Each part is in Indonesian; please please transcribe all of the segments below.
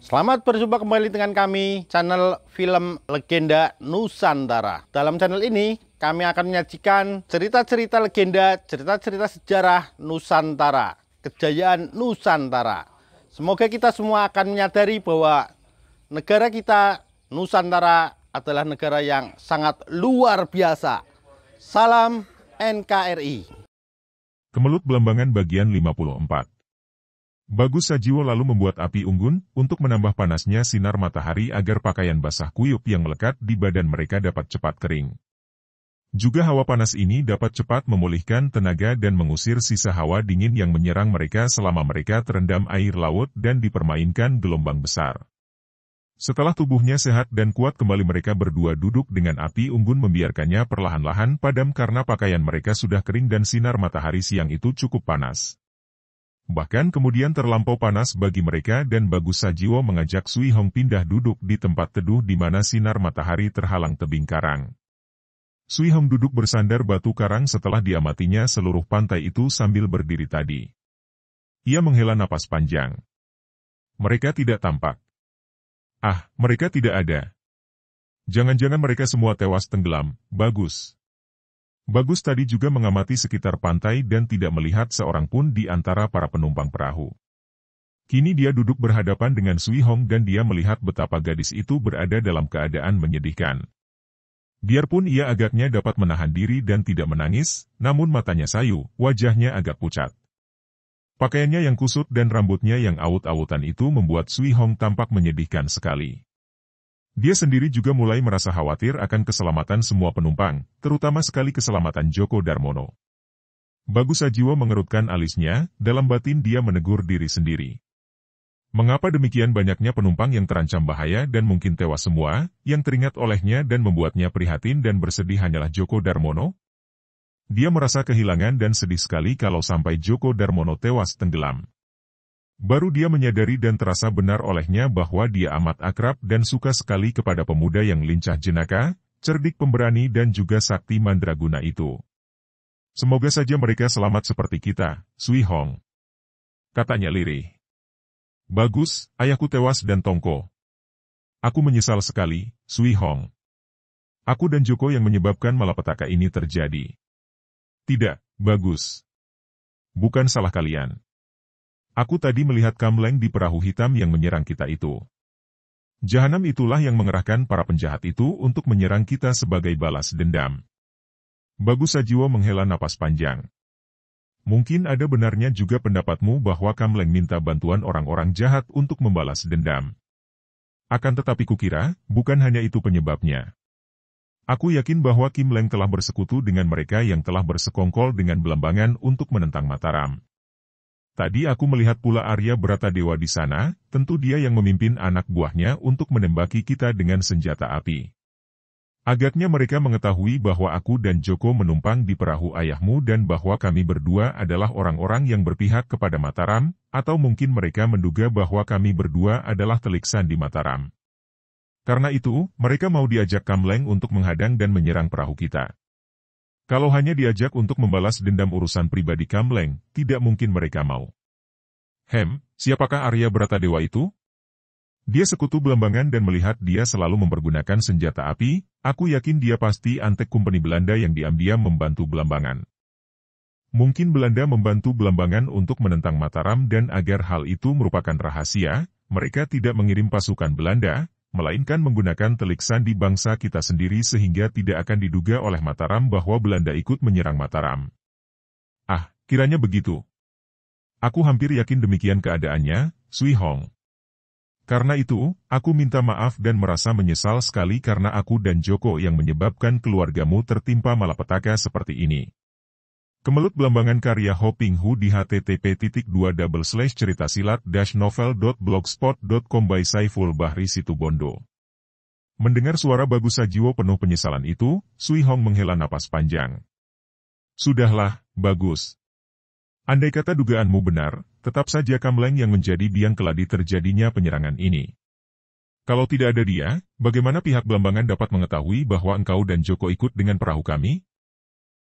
Selamat berjumpa kembali dengan kami, channel Film Legenda Nusantara. Dalam channel ini, kami akan menyajikan cerita-cerita legenda, cerita-cerita sejarah Nusantara, kejayaan Nusantara. Semoga kita semua akan menyadari bahwa negara kita, Nusantara, adalah negara yang sangat luar biasa. Salam NKRI. Kemelut Belambangan bagian 54. Bagus Sajiwo lalu membuat api unggun untuk menambah panasnya sinar matahari agar pakaian basah kuyup yang melekat di badan mereka dapat cepat kering. Juga hawa panas ini dapat cepat memulihkan tenaga dan mengusir sisa hawa dingin yang menyerang mereka selama mereka terendam air laut dan dipermainkan gelombang besar. Setelah tubuhnya sehat dan kuat kembali mereka berdua duduk dengan api unggun membiarkannya perlahan-lahan padam karena pakaian mereka sudah kering dan sinar matahari siang itu cukup panas. Bahkan kemudian terlampau panas bagi mereka dan Bagus Sajiwo mengajak Sui Hong pindah duduk di tempat teduh di mana sinar matahari terhalang tebing karang. Sui Hong duduk bersandar batu karang setelah diamatinya seluruh pantai itu sambil berdiri tadi. Ia menghela napas panjang. Mereka tidak tampak. Ah, mereka tidak ada. Jangan-jangan mereka semua tewas tenggelam, Bagus. Bagus tadi juga mengamati sekitar pantai dan tidak melihat seorang pun di antara para penumpang perahu. Kini dia duduk berhadapan dengan Sui Hong dan dia melihat betapa gadis itu berada dalam keadaan menyedihkan. Biarpun ia agaknya dapat menahan diri dan tidak menangis, namun matanya sayu, wajahnya agak pucat. Pakaiannya yang kusut dan rambutnya yang awut-awutan itu membuat Sui Hong tampak menyedihkan sekali. Dia sendiri juga mulai merasa khawatir akan keselamatan semua penumpang, terutama sekali keselamatan Djoko Darmono. Bagus Sajiwo mengerutkan alisnya, dalam batin dia menegur diri sendiri. Mengapa demikian banyaknya penumpang yang terancam bahaya dan mungkin tewas semua, yang teringat olehnya dan membuatnya prihatin dan bersedih hanyalah Djoko Darmono? Dia merasa kehilangan dan sedih sekali kalau sampai Djoko Darmono tewas tenggelam. Baru dia menyadari dan terasa benar olehnya bahwa dia amat akrab dan suka sekali kepada pemuda yang lincah jenaka, cerdik pemberani dan juga sakti mandraguna itu. Semoga saja mereka selamat seperti kita, Sui Hong. Katanya lirih. Bagus, ayahku tewas dan Tongko. Aku menyesal sekali, Sui Hong. Aku dan Djoko yang menyebabkan malapetaka ini terjadi. Tidak, Bagus. Bukan salah kalian. Aku tadi melihat Kamleng di perahu hitam yang menyerang kita itu. Jahanam itulah yang mengerahkan para penjahat itu untuk menyerang kita sebagai balas dendam. Bagus Sajiwo menghela napas panjang. Mungkin ada benarnya juga pendapatmu bahwa Kamleng minta bantuan orang-orang jahat untuk membalas dendam. Akan tetapi kukira, bukan hanya itu penyebabnya. Aku yakin bahwa Kim Leng telah bersekutu dengan mereka yang telah bersekongkol dengan Belambangan untuk menentang Mataram. Tadi aku melihat pula Arya Bratadewa di sana, tentu dia yang memimpin anak buahnya untuk menembaki kita dengan senjata api. Agaknya mereka mengetahui bahwa aku dan Djoko menumpang di perahu ayahmu dan bahwa kami berdua adalah orang-orang yang berpihak kepada Mataram, atau mungkin mereka menduga bahwa kami berdua adalah telik sandi Mataram. Karena itu, mereka mau diajak Kamleng untuk menghadang dan menyerang perahu kita. Kalau hanya diajak untuk membalas dendam urusan pribadi Kamleng, tidak mungkin mereka mau. Siapakah Arya Bratadewa itu? Dia sekutu Belambangan dan melihat dia selalu mempergunakan senjata api, aku yakin dia pasti antek Kompeni Belanda yang diam-diam membantu Belambangan. Mungkin Belanda membantu Belambangan untuk menentang Mataram dan agar hal itu merupakan rahasia, mereka tidak mengirim pasukan Belanda, melainkan menggunakan telik sandi bangsa kita sendiri sehingga tidak akan diduga oleh Mataram bahwa Belanda ikut menyerang Mataram. Ah, kiranya begitu. Aku hampir yakin demikian keadaannya, Sui Hong. Karena itu, aku minta maaf dan merasa menyesal sekali karena aku dan Djoko yang menyebabkan keluargamu tertimpa malapetaka seperti ini. Kemelut Belambangan karya Hoping Hu di http://ceritasilat-novel.blogspot.com by Saiful Bahri Situbondo. Mendengar suara Bagus Sajiwo penuh penyesalan itu, Sui Hong menghela napas panjang. Sudahlah, Bagus. Andai kata dugaanmu benar, tetap saja Kamleng yang menjadi biang keladi terjadinya penyerangan ini. Kalau tidak ada dia, bagaimana pihak Belambangan dapat mengetahui bahwa engkau dan Djoko ikut dengan perahu kami?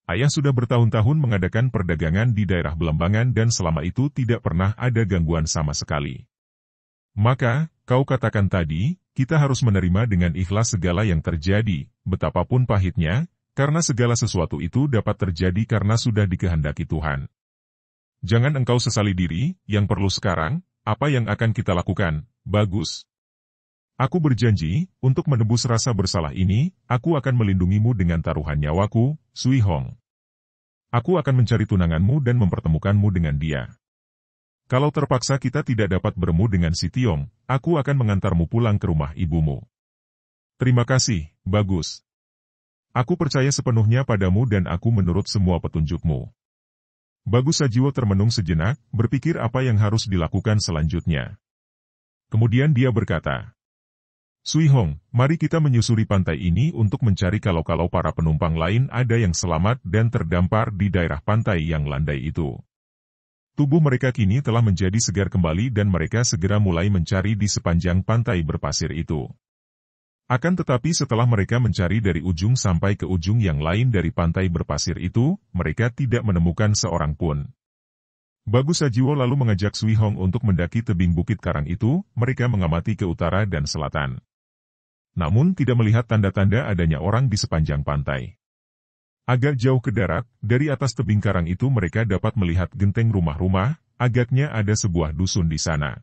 Ayah sudah bertahun-tahun mengadakan perdagangan di daerah Belambangan dan selama itu tidak pernah ada gangguan sama sekali. Maka, kau katakan tadi, kita harus menerima dengan ikhlas segala yang terjadi, betapapun pahitnya, karena segala sesuatu itu dapat terjadi karena sudah dikehendaki Tuhan. Jangan engkau sesali diri, yang perlu sekarang, apa yang akan kita lakukan, Bagus. Aku berjanji, untuk menebus rasa bersalah ini, aku akan melindungimu dengan taruhan nyawaku, Sui Hong. Aku akan mencari tunanganmu dan mempertemukanmu dengan dia. Kalau terpaksa kita tidak dapat bertemu dengan si Tiong, aku akan mengantarmu pulang ke rumah ibumu. Terima kasih, Bagus. Aku percaya sepenuhnya padamu dan aku menurut semua petunjukmu. Bagus Sajiwo termenung sejenak, berpikir apa yang harus dilakukan selanjutnya. Kemudian dia berkata, Sui Hong, mari kita menyusuri pantai ini untuk mencari kalau para penumpang lain ada yang selamat dan terdampar di daerah pantai yang landai itu. Tubuh mereka kini telah menjadi segar kembali dan mereka segera mulai mencari di sepanjang pantai berpasir itu. Akan tetapi setelah mereka mencari dari ujung sampai ke ujung yang lain dari pantai berpasir itu, mereka tidak menemukan seorang pun. Bagus Sajiwo lalu mengajak Sui Hong untuk mendaki tebing bukit karang itu, mereka mengamati ke utara dan selatan. Namun tidak melihat tanda-tanda adanya orang di sepanjang pantai. Agak jauh ke darat, dari atas tebing karang itu mereka dapat melihat genteng rumah-rumah, agaknya ada sebuah dusun di sana.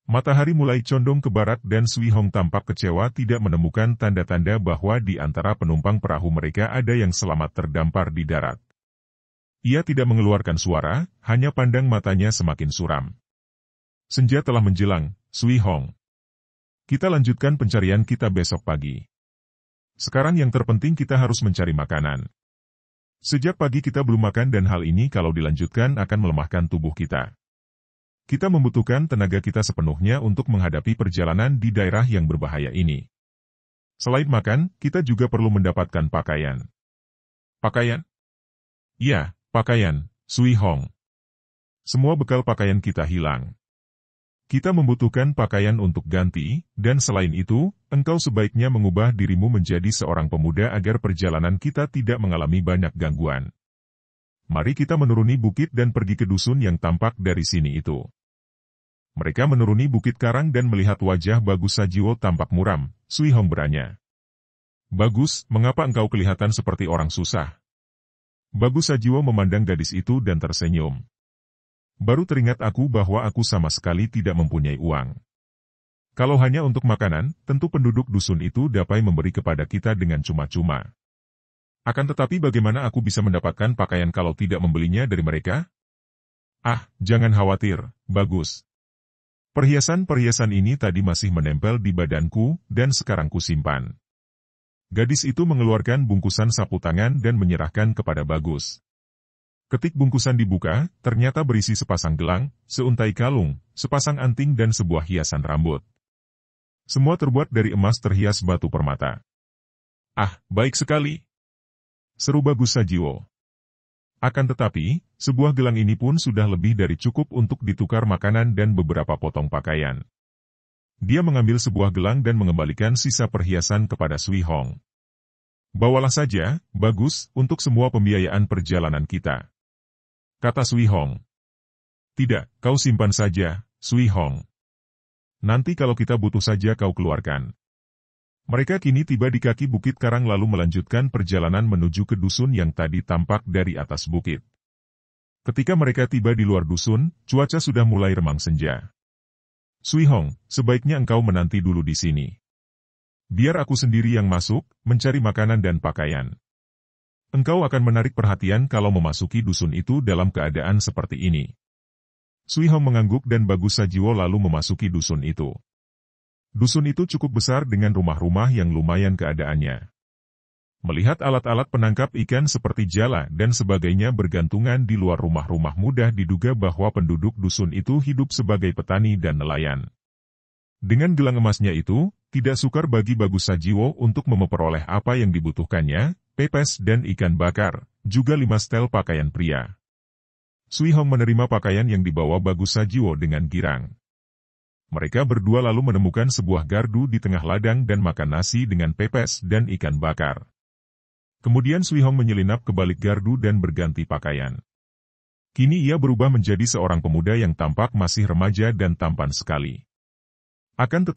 Matahari mulai condong ke barat dan Sui Hong tampak kecewa tidak menemukan tanda-tanda bahwa di antara penumpang perahu mereka ada yang selamat terdampar di darat. Ia tidak mengeluarkan suara, hanya pandang matanya semakin suram. Senja telah menjelang, Sui Hong. Kita lanjutkan pencarian kita besok pagi. Sekarang yang terpenting kita harus mencari makanan. Sejak pagi kita belum makan dan hal ini kalau dilanjutkan akan melemahkan tubuh kita. Kita membutuhkan tenaga kita sepenuhnya untuk menghadapi perjalanan di daerah yang berbahaya ini. Selain makan, kita juga perlu mendapatkan pakaian. Pakaian? Ya, pakaian, Sui Hong. Semua bekal pakaian kita hilang. Kita membutuhkan pakaian untuk ganti, dan selain itu, engkau sebaiknya mengubah dirimu menjadi seorang pemuda agar perjalanan kita tidak mengalami banyak gangguan. Mari kita menuruni bukit dan pergi ke dusun yang tampak dari sini itu. Mereka menuruni bukit karang dan melihat wajah Bagus Sajiwo tampak muram, Sui Hong bertanya. Bagus, mengapa engkau kelihatan seperti orang susah? Bagus Sajiwo memandang gadis itu dan tersenyum. Baru teringat aku bahwa aku sama sekali tidak mempunyai uang. Kalau hanya untuk makanan, tentu penduduk dusun itu dapat memberi kepada kita dengan cuma-cuma. Akan tetapi bagaimana aku bisa mendapatkan pakaian kalau tidak membelinya dari mereka? Ah, jangan khawatir, Bagus. Perhiasan-perhiasan ini tadi masih menempel di badanku, dan sekarang kusimpan. Gadis itu mengeluarkan bungkusan sapu tangan dan menyerahkan kepada Bagus. Ketik bungkusan dibuka, ternyata berisi sepasang gelang, seuntai kalung, sepasang anting dan sebuah hiasan rambut. Semua terbuat dari emas terhias batu permata. Ah, baik sekali. Seru Bagus Sajiwo. Akan tetapi, sebuah gelang ini pun sudah lebih dari cukup untuk ditukar makanan dan beberapa potong pakaian. Dia mengambil sebuah gelang dan mengembalikan sisa perhiasan kepada Sui Hong. Bawalah saja, Bagus, untuk semua pembiayaan perjalanan kita. Kata Sui Hong. Tidak, kau simpan saja, Sui Hong. Nanti kalau kita butuh saja kau keluarkan. Mereka kini tiba di kaki bukit karang lalu melanjutkan perjalanan menuju ke dusun yang tadi tampak dari atas bukit. Ketika mereka tiba di luar dusun, cuaca sudah mulai remang senja. Sui Hong, sebaiknya engkau menanti dulu di sini. Biar aku sendiri yang masuk, mencari makanan dan pakaian. Engkau akan menarik perhatian kalau memasuki dusun itu dalam keadaan seperti ini. Sui Hong mengangguk dan Bagus Sajiwo lalu memasuki dusun itu. Dusun itu cukup besar dengan rumah-rumah yang lumayan keadaannya. Melihat alat-alat penangkap ikan seperti jala dan sebagainya bergantungan di luar rumah-rumah mudah diduga bahwa penduduk dusun itu hidup sebagai petani dan nelayan. Dengan gelang emasnya itu, tidak sukar bagi Bagus Sajiwo untuk memperoleh apa yang dibutuhkannya, pepes dan ikan bakar, juga 5 setel pakaian pria. Sui Hong menerima pakaian yang dibawa Bagus Sajiwo dengan girang. Mereka berdua lalu menemukan sebuah gardu di tengah ladang dan makan nasi dengan pepes dan ikan bakar. Kemudian Sui Hong menyelinap ke balik gardu dan berganti pakaian. Kini ia berubah menjadi seorang pemuda yang tampak masih remaja dan tampan sekali. Akan